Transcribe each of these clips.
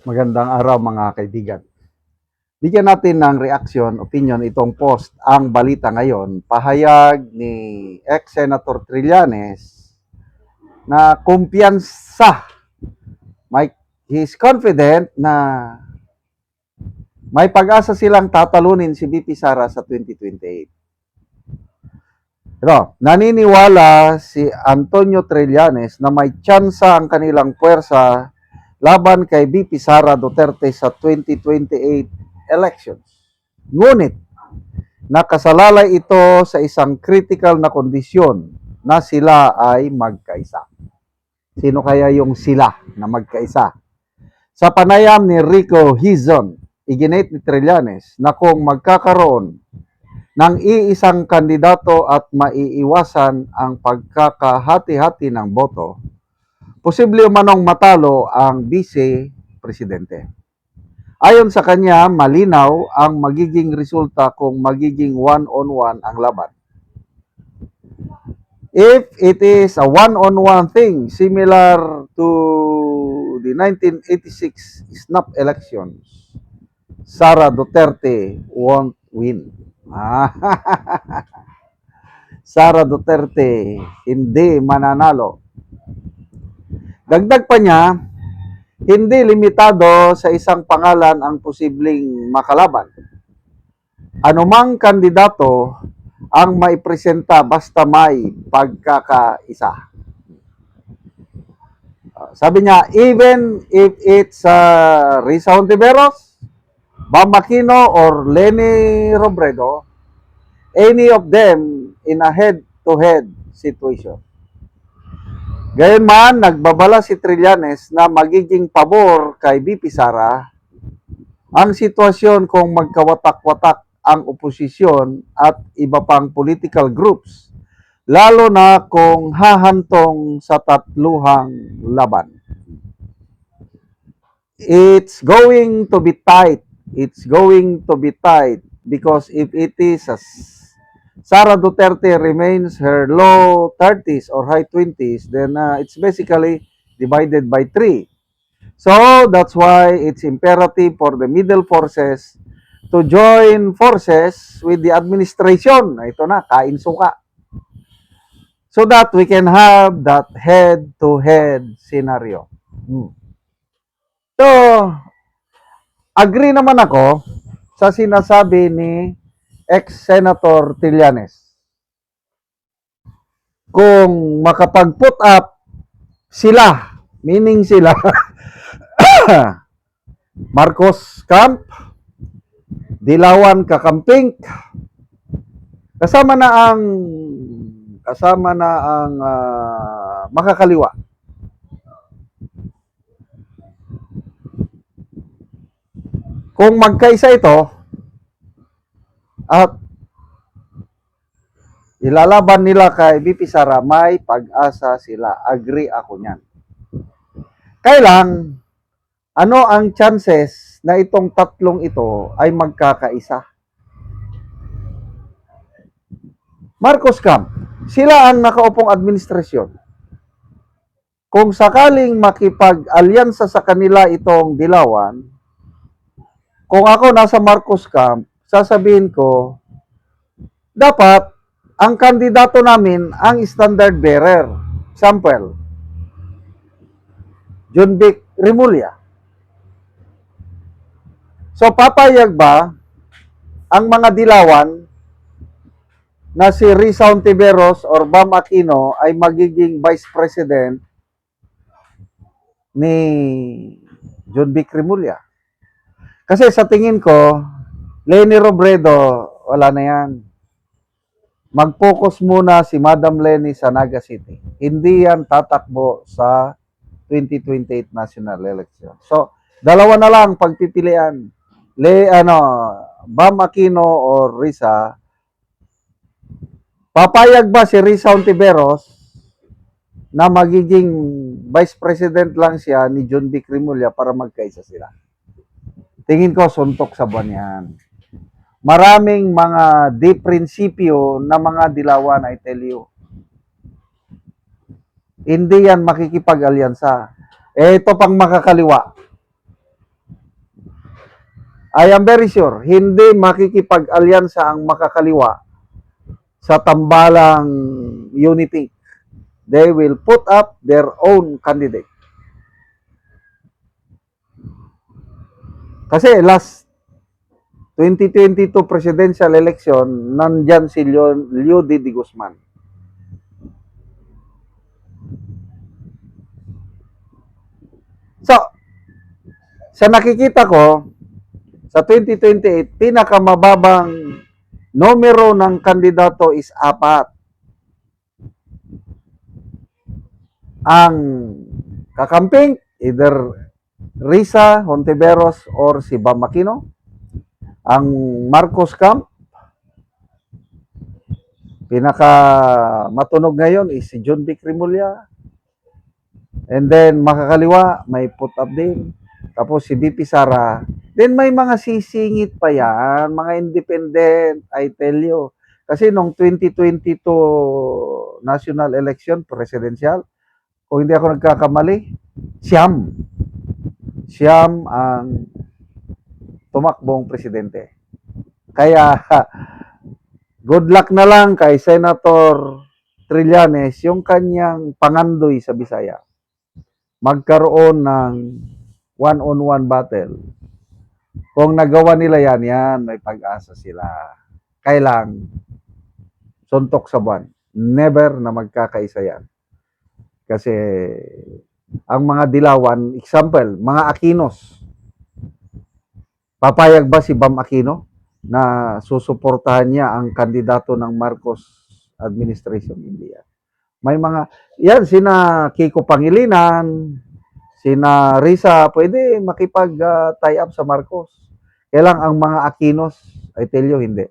Magandang araw mga kaibigan. Bigyan natin ng reaksyon, opinion itong post, ang balita ngayon, pahayag ni ex-Senator Trillanes na kumpiyansa. He is confident na may pag-asa silang tatalunin si VP Sara sa 2028. Naniniwala si Antonio Trillanes na may tsansa ang kanilang puwersa laban kay VP Sara Duterte sa 2028 elections. Ngunit, nakasalalay ito sa isang critical na kondisyon na sila ay magkaisa. Sino kaya yung sila na magkaisa? Sa panayam ni Rico Hizon, iginit ni Trillanes na kung magkakaroon ng iisang kandidato at maiiwasan ang pagkakahati-hati ng boto, posible manong matalo ang vice-presidente. Ayon sa kanya, malinaw ang magiging resulta kung magiging one-on-one ang laban. If it is a one-on-one thing, similar to the 1986 snap elections, Sara Duterte won't win. Sara Duterte hindi mananalo. Dagdag pa niya, hindi limitado sa isang pangalan ang posibleng makalaban. Anumang kandidato ang maipresenta basta may pagkakaisa. Sabi niya, even if it's Risa Hontiveros, Bam Aquino, or Leni Robredo, any of them in a head-to-head situation. Gayunman, nagbabala si Trillanes na magiging pabor kay VP Sara ang sitwasyon kung magkawatak-watak ang oposisyon at iba pang political groups, lalo na kung hahantong sa tatluhang laban. It's going to be tight. It's going to be tight because if it is Sara Duterte remains her low 30s or high 20s, then it's basically divided by 3. So that's why it's imperative for the middle forces to join forces with the administration. Ito na, kain suka. So that we can have that head-to-head scenario. So, agree naman ako sa sinasabi ni ex-Senator Trillanes. Kung makapag-put up sila, meaning sila, Marcos Camp, Dilawan Kakamping, kasama na ang makakaliwa. Kung magkaisa ito at ilalaban nila kay VP Sara, may pag-asa sila. Agree ako niyan. Kailang, ano ang chances na itong tatlong ito ay magkakaisa? Marcos Camp, sila ang nakaupong administrasyon. Kung sakaling makipag-alyansa sa kanila itong Dilawan, kung ako nasa Marcos Camp, sasabihin ko, dapat ang kandidato namin ang standard bearer. Example, John Vic Remulla. So papayag ba ang mga Dilawan na si Risa Hontiveros or Bam Aquino ay magiging vice president ni John Vic Remulla? Kasi sa tingin ko, Leni Robredo, wala na yan. Mag-focus muna si Madam Leni sa Naga City. Hindi yan tatakbo sa 2028 national election. So, dalawa na lang pagpipilian. Bam Aquino or Risa. Papayag ba si Risa Hontiveros na magiging vice president lang siya ni John Vic Remulla para magkaisa sila? Tingin ko, suntok sa buwan yan. Maraming mga di-prinsipyo na mga Dilawan, I tell you. Hindi yan makikipag-alyansa. Ito pang makakaliwa. I am very sure, hindi makikipag-alyansa ang makakaliwa sa tambalang unity. They will put up their own candidate. Kasi last 2022 presidential election, nandyan si Leo D. Guzman. So, sa nakikita ko, sa 2028, pinakamababang numero ng kandidato is 4. Ang kakamping, either Risa Hontiveros or si Bam Aquino. Ang Marcos Camp, pinaka matunog ngayon is si John Vic Rimulya. And then makakaliwa, may put up din. Tapos si BP Sara. Then may mga sisingit pa yan, mga independent, I tell you. Kasi nung 2022 national election, presidential, kung hindi ako nagkakamali, siyam ang tumakbong presidente. Kaya, good luck na lang kay Senator Trillanes yung kanyang pangandoy sa Bisaya. Magkaroon ng one-on-one battle. Kung nagawa nila yan, may pag-asa sila. Kailang suntok sa buwan. Never na magkakaisa yan. Kasi ang mga dilawan, example, mga Aquinos. Papayag ba si Bam Aquino na susuportahan niya ang kandidato ng Marcos administration? Hindi yan. May mga, yan, sina Kiko Pangilinan, sina Risa, pwede makipag-tie up sa Marcos. Kailang ang mga Aquinos, I tell you, hindi.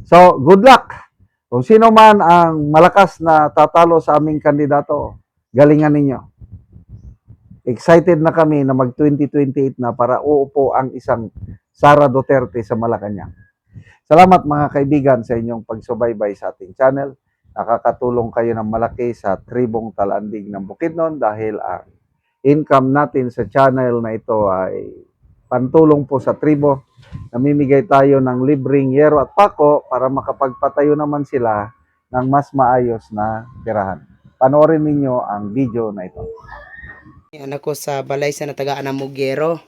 So, good luck. Kung sino man ang malakas na tatalo sa aming kandidato, galingan ninyo. Excited na kami na mag-2028 na para uupo ang isang Sara Duterte sa Malacanang. Salamat mga kaibigan sa inyong pagsubaybay sa ating channel. Nakakatulong kayo ng malaki sa tribong Talandig ng Bukidnon dahil ang income natin sa channel na ito ay pantulong po sa tribo. Namimigay tayo ng libreng yero at pako para makapagpatayo naman sila ng mas maayos na tirahan. Panoorin ninyo ang video na ito. Anak ko sa balay sa natagaan ng Mugero.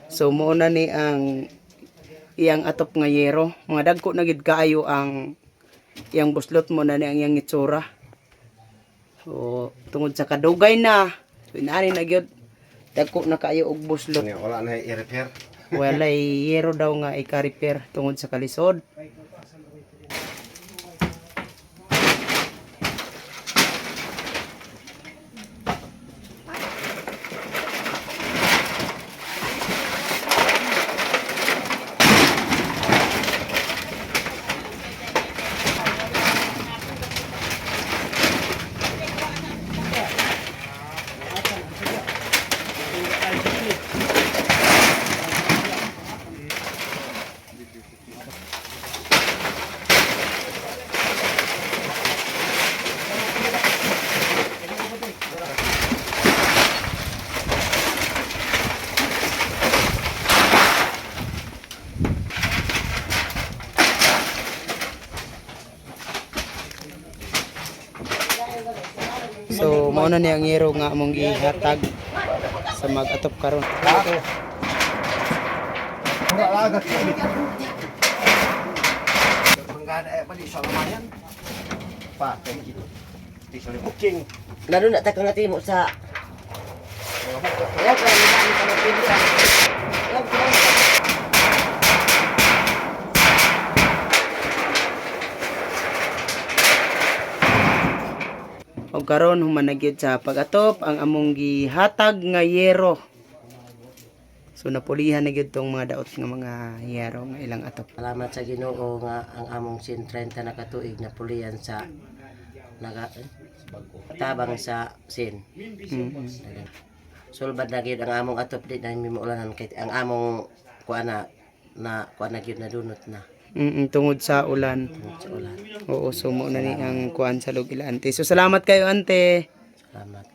So muna ni ang iyang atop nga yero. Mga dagko na gid kaayo ang iyang buslot mo na ni ang iyang itsura. So tungod sa kadugay na, inani na gyud dagko na kaayo og buslot. Wala na i-repair. Wala yero daw nga i-repair tungod sa kalisod. So mao na ni ang yero nga among gihatag sa mag-atop karon. Lalo na tayo natin mo sa Og karon humanagyud sa pag-atop ang among gihatag nga yero. So napulihan na gyud tong mga daot nga mga yero nga ilang atop. salamat sa Ginoo nga ang among 130 na katuig na pulian sa tabang sa sin. Sulbad na gyud ang among atop di na mimuulanan kay ang among kuana na kuana gyud na dunot na Tungod sa ulan. sa ulan. Oo, sumo na ni ang kuan sa lugil ante. So salamat kayo ante. Salamat.